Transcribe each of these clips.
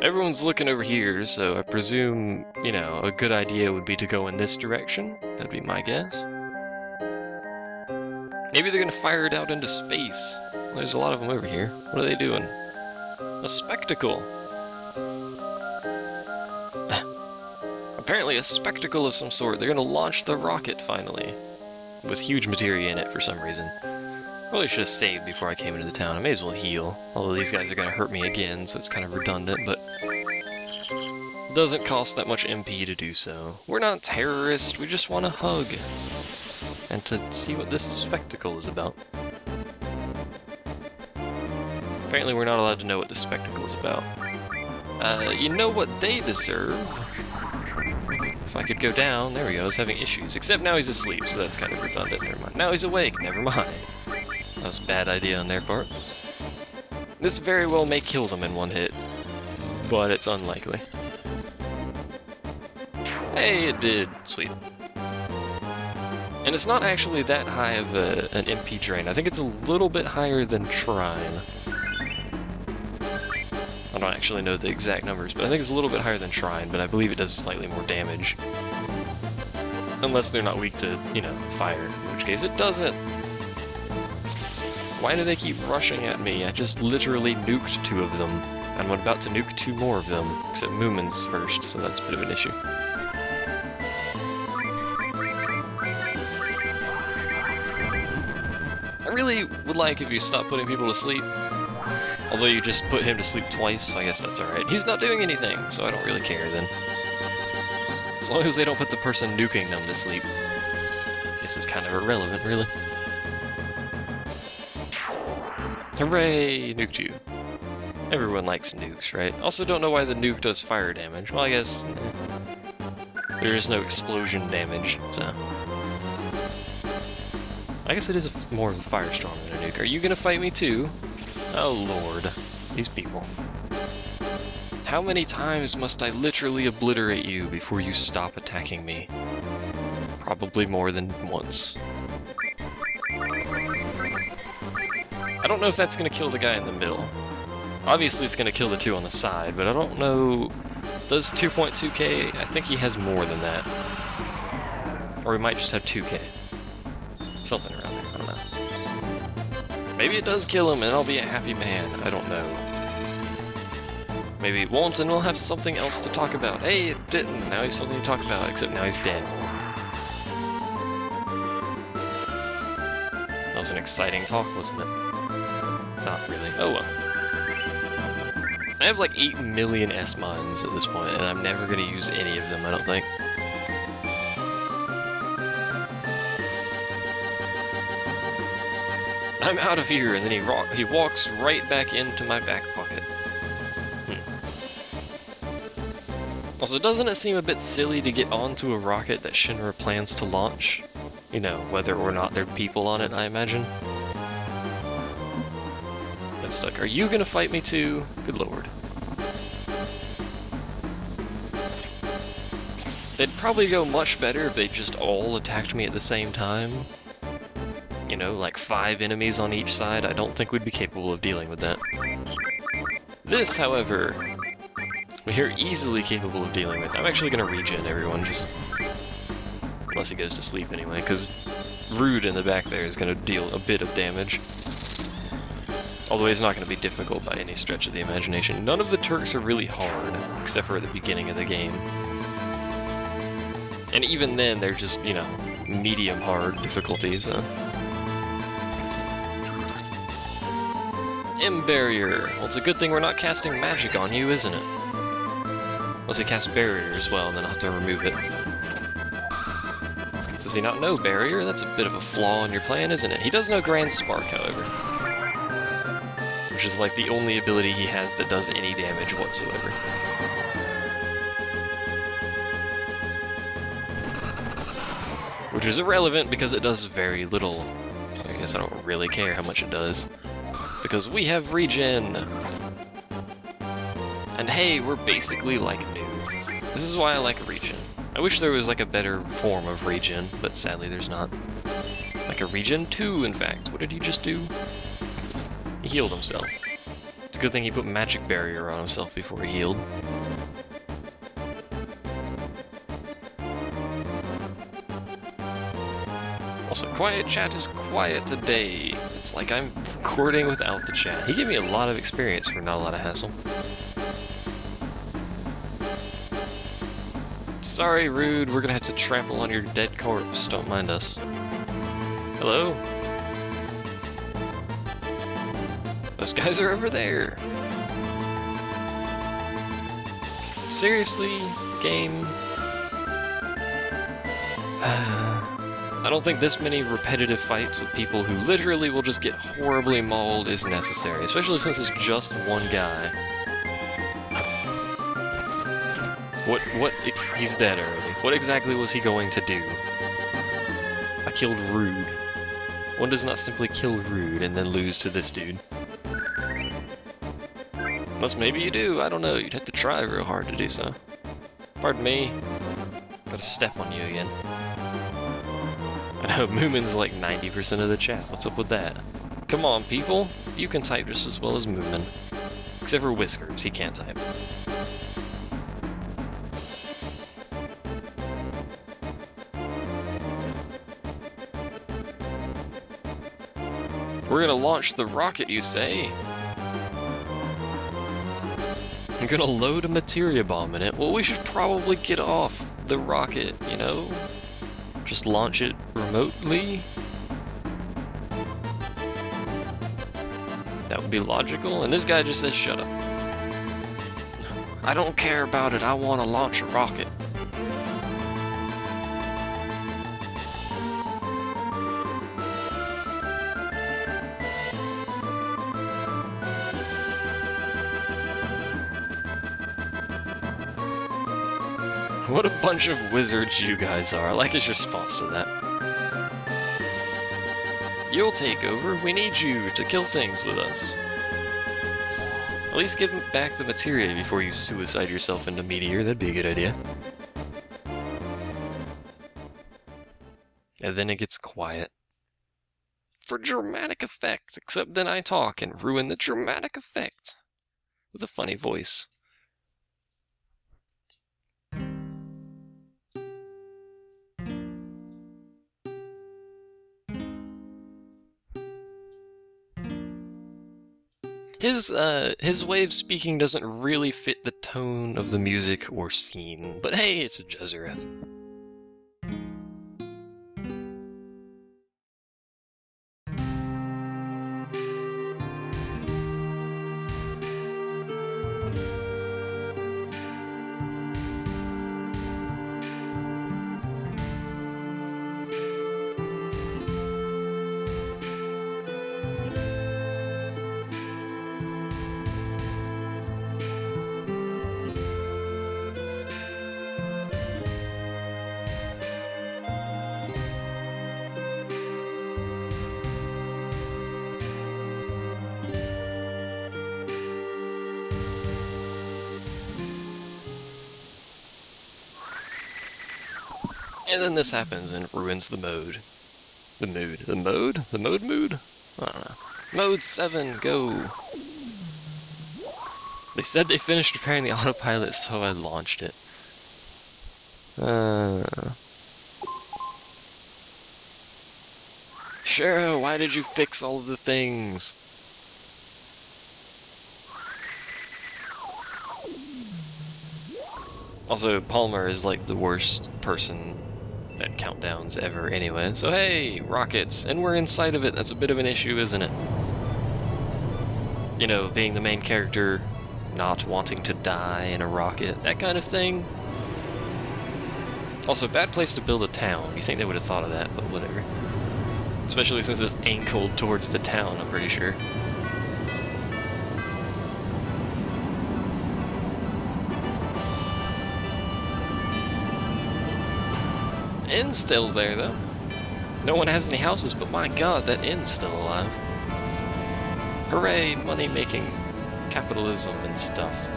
Everyone's looking over here, so I presume, you know, a good idea would be to go in this direction. That'd be my guess. Maybe they're gonna fire it out into space. There's a lot of them over here. What are they doing? A spectacle. Apparently a spectacle of some sort. They're gonna launch the rocket finally. With huge materia in it for some reason. Probably should have saved before I came into the town. I may as well heal. Although these guys are gonna hurt me again, so it's kind of redundant, but doesn't cost that much MP to do so. We're not terrorists, we just want to hug. And to see what this spectacle is about. Apparently we're not allowed to know what this spectacle is about. You know what they deserve. If I could go down, there we go, I was having issues. Except now he's asleep, so that's kind of redundant, never mind. Now he's awake, never mind. That was a bad idea on their part. This very well may kill them in one hit, but it's unlikely. Hey, it did. Sweet. And it's not actually that high of an MP drain. I think it's a little bit higher than Trine. I don't actually know the exact numbers, but I think it's a little bit higher than Shrine, but I believe it does slightly more damage. Unless they're not weak to, you know, fire, in which case it doesn't. Why do they keep rushing at me? I just literally nuked 2 of them. And I'm about to nuke 2 more of them, except Moomin's first, so that's a bit of an issue. I really would like if you stop putting people to sleep. Although you just put him to sleep twice, so I guess that's alright. He's not doing anything, so I don't really care then. As long as they don't put the person nuking them to sleep. This is kind of irrelevant, really. Hooray! Nuked you. Everyone likes nukes, right? Also don't know why the nuke does fire damage. Well, I guess there is no explosion damage, so... I guess it is more of a firestorm than a nuke. Are you gonna fight me too? Oh lord, these people. How many times must I literally obliterate you before you stop attacking me? Probably more than once. I don't know if that's gonna kill the guy in the middle. Obviously it's gonna kill the 2 on the side, but I don't know... Does 2.2k? I think he has more than that. Or he might just have 2k. Something around there, I don't know. Maybe it does kill him and I'll be a happy man, I don't know. Maybe it won't and we'll have something else to talk about. Hey, it didn't, now he's something to talk about, except now he's dead. That was an exciting talk, wasn't it? Not really. Oh well. I have like 8 million S mines at this point, and I'm never going to use any of them, I don't think. I'm out of here, and then he walks right back into my back pocket. Also, doesn't it seem a bit silly to get onto a rocket that Shinra plans to launch? You know, whether or not there are people on it, I imagine. That's stuck. Are you gonna fight me too? Good lord. They'd probably go much better if they just all attacked me at the same time. You know, like 5 enemies on each side. I don't think we'd be capable of dealing with that. This, however, we are easily capable of dealing with. I'm actually gonna regen everyone, just... Unless he goes to sleep anyway, because Rude in the back there is gonna deal a bit of damage. Although it's not gonna be difficult by any stretch of the imagination. None of the Turks are really hard, except for at the beginning of the game. And even then, they're just, you know, medium hard difficulty, so... M-Barrier! Well, it's a good thing we're not casting magic on you, isn't it? Unless he casts Barrier as well, and then I'll have to remove it. Does he not know Barrier? That's a bit of a flaw in your plan, isn't it? He does know Grand Spark, however. Which is like the only ability he has that does any damage whatsoever. Which is irrelevant because it does very little. So I guess I don't really care how much it does. Because we have regen! And hey, we're basically like new. This is why I like regen. I wish there was like a better form of regen, but sadly there's not. Like a regen 2, in fact. What did he just do? He healed himself. a good thing he put magic barrier on himself before he healed. Also, quiet chat is quiet today. It's like I'm recording without the chat. He gave me a lot of experience for not a lot of hassle. Sorry, Rude, we're gonna have to trample on your dead corpse. Don't mind us. Hello? Those guys are over there. Seriously, game? I don't think this many repetitive fights with people who literally will just get horribly mauled is necessary, especially since it's just one guy. He's dead already. What exactly was he going to do? I killed Rude. One does not simply kill Rude and then lose to this dude. Unless maybe you do, I don't know, you'd have to try real hard to do so. Pardon me. Gotta step on you again. I know, Moomin's like 90% of the chat. What's up with that? Come on, people. You can type just as well as Moomin. Except for Whiskers, he can't type. We're gonna launch the rocket, you say? You're gonna load a materia bomb in it? Well, we should probably get off the rocket, you know? Just launch it remotely? That would be logical, and this guy just says shut up. I don't care about it, I want to launch a rocket. What a bunch of wizards you guys are. I like his response to that. You'll take over. We need you to kill things with us. At least give back the materia before you suicide yourself into Meteor. That'd be a good idea. And then it gets quiet. For dramatic effect, except then I talk and ruin the dramatic effect. With a funny voice. His way of speaking doesn't really fit the tone of the music or scene, but hey, it's a Jezereth. And then this happens and it ruins the mode. The mood. The mode? The mood? I don't know. Mode 7, go! They said they finished repairing the autopilot, so I launched it. Cheryl, why did you fix all of the things? Also, Palmer is like the worst person at countdowns ever anyway. So hey, rockets, and we're inside of it. That's a bit of an issue, isn't it? You know, being the main character, not wanting to die in a rocket, that kind of thing. Also, bad place to build a town. You think they would have thought of that, but whatever. Especially since it's angled towards the town, I'm pretty sure. Inn's still there, though. No one has any houses, but my god, that inn's still alive. Hooray, money-making, capitalism and stuff.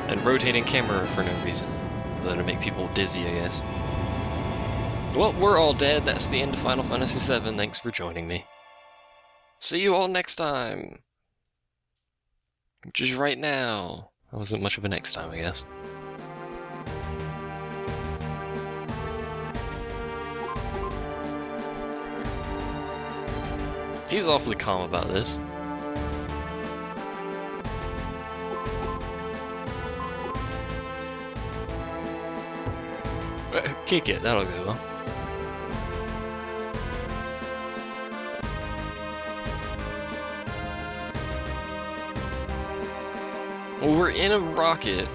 And rotating camera for no reason. Other than to make people dizzy, I guess. Well, we're all dead. That's the end of Final Fantasy VII. Thanks for joining me. See you all next time. Which is right now. That wasn't much of a next time, I guess. He's awfully calm about this. Kick it, that'll go well. Well, we're in a rocket.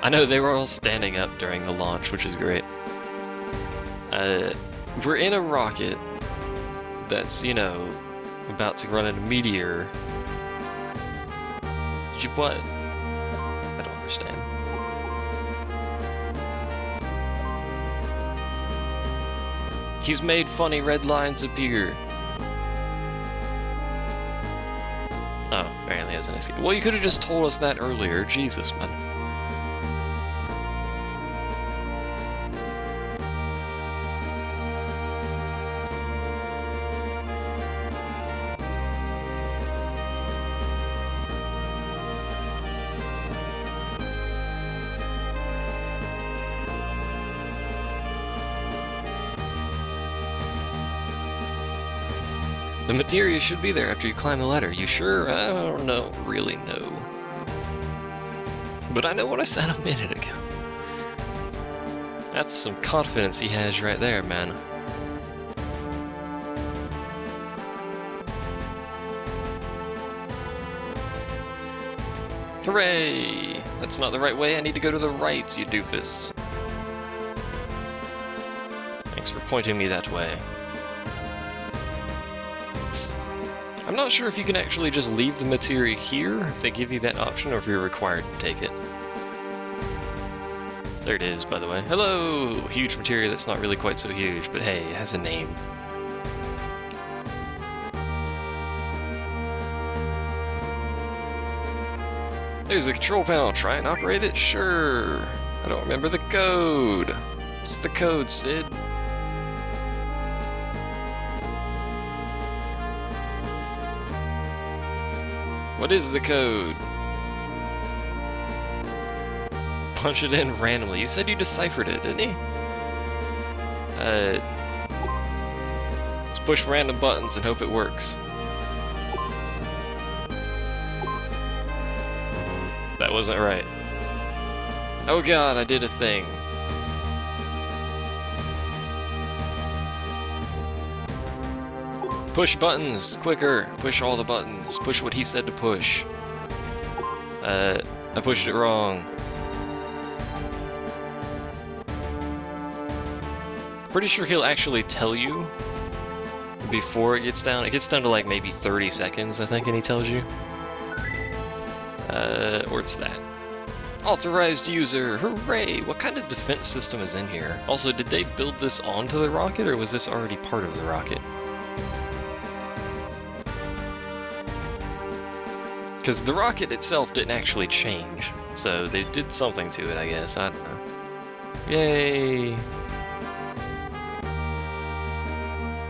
I know they were all standing up during the launch, which is great. We're in a rocket that's, you know, about to run into a meteor. What? I don't understand. He's made funny red lines appear. Oh, apparently has an escape. Well, you could have just told us that earlier. Jesus, man. The materia should be there after you climb the ladder. You sure? I don't really know. But I know what I said a minute ago. That's some confidence he has right there, man. Hooray! That's not the right way. I need to go to the right, you doofus. Thanks for pointing me that way. I'm not sure if you can actually just leave the materia here, if they give you that option, or if you're required to take it. There it is, by the way. Hello! Huge materia that's not really quite so huge, but hey, it has a name. There's the control panel. Try and operate it? Sure. I don't remember the code. What's the code, Sid? What is the code? Punch it in randomly. You said you deciphered it, didn't you? Let's push random buttons and hope it works. That wasn't right. Oh god, I did a thing. Push buttons, quicker! Push all the buttons. Push what he said to push. I pushed it wrong. Pretty sure he'll actually tell you before it gets down. It gets down to like maybe 30 seconds, I think, and he tells you. Where's that? Authorized user! Hooray! What kind of defense system is in here? Also, did they build this onto the rocket, or was this already part of the rocket? Because the rocket itself didn't actually change, so they did something to it, I guess. I don't know. Yay!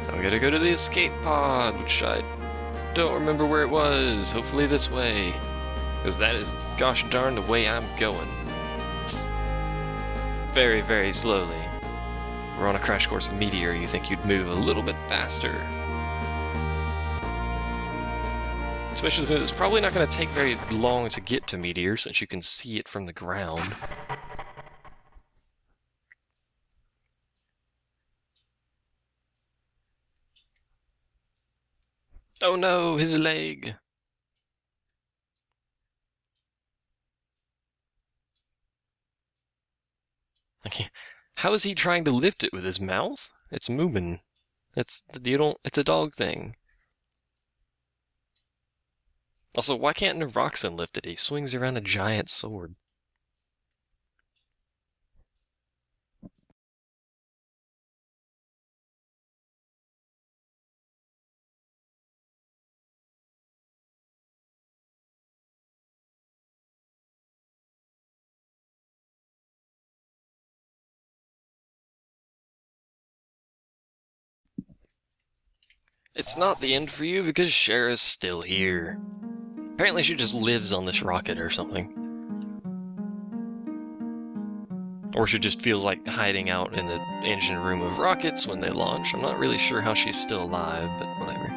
Now we gotta go to the escape pod, which I don't remember where it was. Hopefully this way. Because that is, gosh darn, the way I'm going. Very, very slowly. We're on a crash course in Meteor, you think you'd move a little bit faster. Especially since it's probably not going to take very long to get to Meteor, since you can see it from the ground. Oh no, his leg! Okay, how is he trying to lift it with his mouth? It's moving. It's a dog thing. Also, why can't Navaxin lift it? He swings around a giant sword. It's not the end for you because Shara's still here. Apparently she just lives on this rocket or something. Or she just feels like hiding out in the engine room of rockets when they launch. I'm not really sure how she's still alive, but whatever.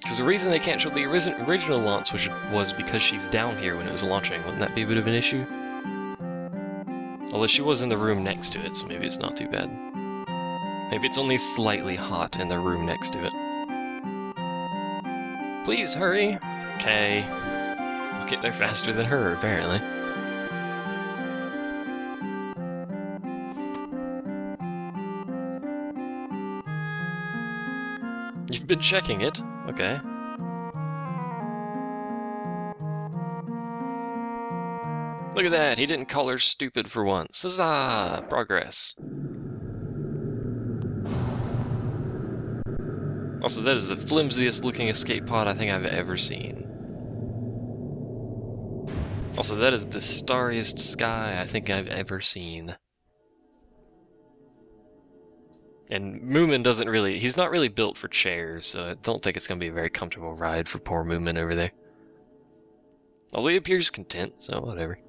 Because the reason they can't show the original launch was because she's down here when it was launching. Wouldn't that be a bit of an issue? Although she was in the room next to it, so maybe it's not too bad. Maybe it's only slightly hot in the room next to it. Please hurry! Okay. I'll get there faster than her, apparently. You've been checking it? Okay. Look at that, he didn't call her stupid for once. Huzzah! Progress. Also, that is the flimsiest looking escape pod I think I've ever seen. Also, that is the starriest sky I think I've ever seen. And Moomin doesn't really... he's not really built for chairs, so I don't think it's going to be a very comfortable ride for poor Moomin over there. Although he appears content, so whatever.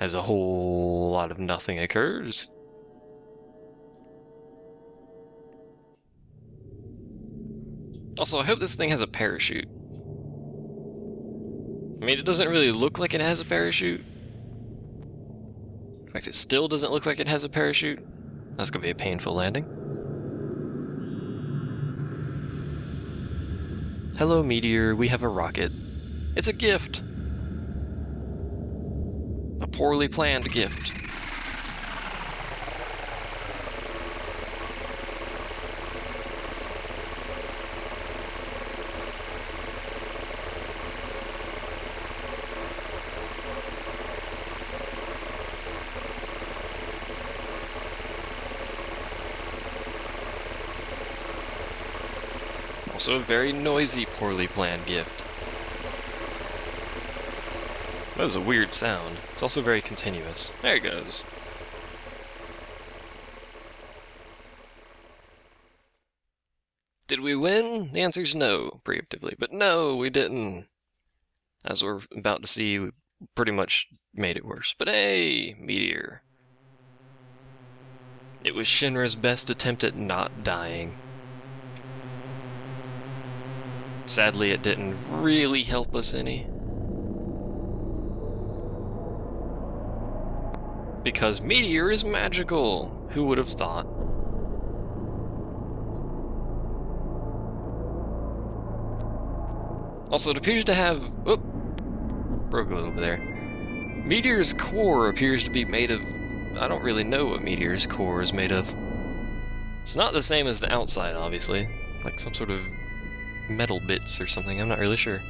As a whole lot of nothing occurs. Also, I hope this thing has a parachute. I mean, it doesn't really look like it has a parachute. In fact, it still doesn't look like it has a parachute. That's gonna be a painful landing. Hello, Meteor, we have a rocket. It's a gift! A poorly planned gift. Also a very noisy, poorly planned gift. That is a weird sound. It's also very continuous. There it goes. Did we win? The answer's no, preemptively. But no, we didn't. As we're about to see, we pretty much made it worse. But hey, Meteor. It was Shinra's best attempt at not dying. Sadly, it didn't really help us any. Because Meteor is magical! Who would have thought? Also, it appears to have... Oop! Broke a little bit there. Meteor's core appears to be made of... I don't really know what Meteor's core is made of. It's not the same as the outside, obviously. Like some sort of metal bits or something, I'm not really sure.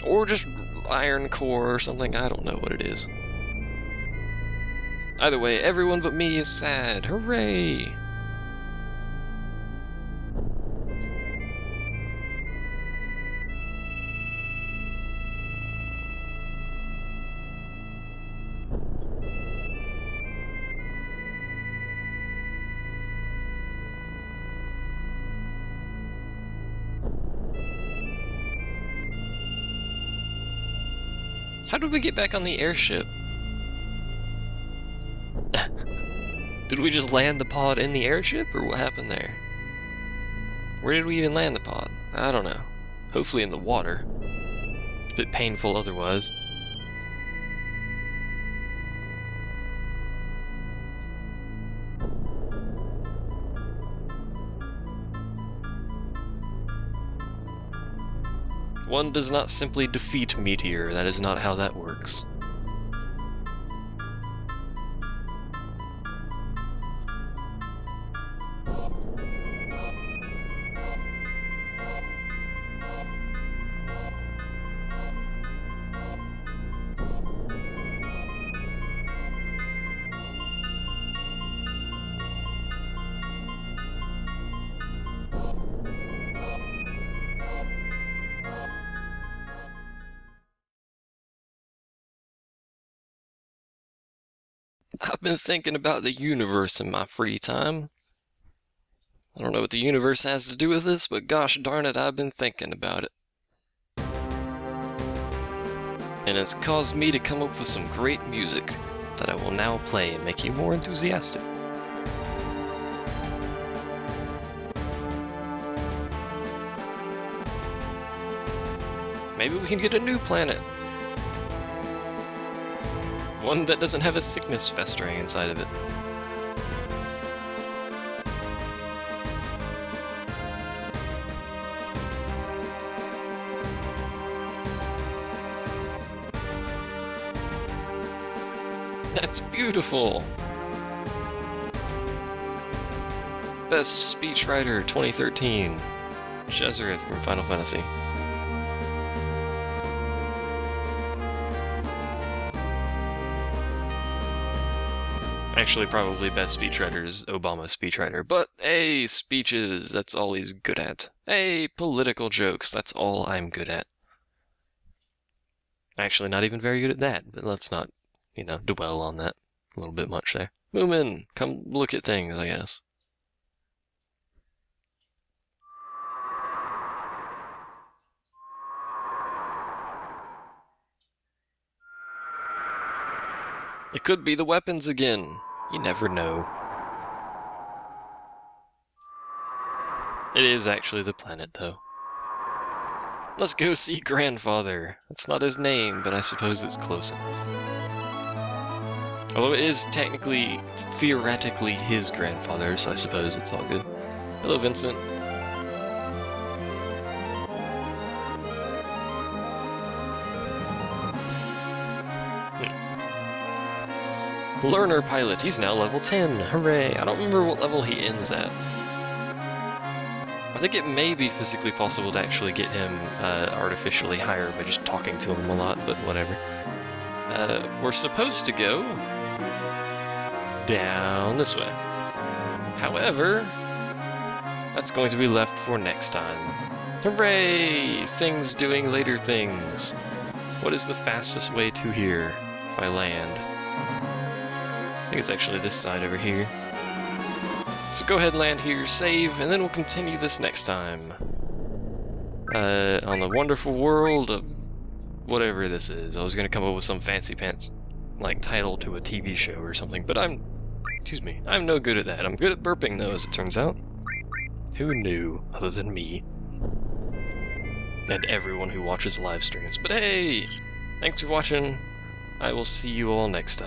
Or just iron core or something, I don't know what it is. Either way, everyone but me is sad. Hooray! How did we get back on the airship? Did we just land the pod in the airship, or what happened there? Where did we even land the pod? I don't know. Hopefully in the water. It's a bit painful otherwise. One does not simply defeat Meteor, that is not how that works. I've been thinking about the universe in my free time. I don't know what the universe has to do with this, but gosh darn it, I've been thinking about it. And it's caused me to come up with some great music that I will now play and make you more enthusiastic. Maybe we can get a new planet. One that doesn't have a sickness festering inside of it. That's beautiful! Best Speechwriter 2013, Shezareth from Final Fantasy. Actually, probably best speechwriter is Obama's speechwriter, but hey, speeches, that's all he's good at. Hey, political jokes, that's all I'm good at. Actually, not even very good at that, but let's not, dwell on that a little bit much there. Moomin, come look at things, I guess. It could be the weapons again. You never know. It is actually the planet, though. Let's go see Grandfather. That's not his name, but I suppose it's close enough. Although it is technically, theoretically his grandfather, so I suppose it's all good. Hello, Vincent. Learner pilot, he's now level 10. Hooray! I don't remember what level he ends at. I think it may be physically possible to actually get him artificially higher by just talking to him a lot, but whatever. We're supposed to go down this way. However, that's going to be left for next time. Hooray! Things doing later things. What is the fastest way to here if I land? I think it's actually this side over here. So go ahead and land here, save, and then we'll continue this next time. On the wonderful world of whatever this is. I was gonna come up with some fancy pants, like, title to a TV show or something, but I'm no good at that. I'm good at burping, though, as it turns out. Who knew, other than me? And everyone who watches live streams. But hey! Thanks for watching. I will see you all next time.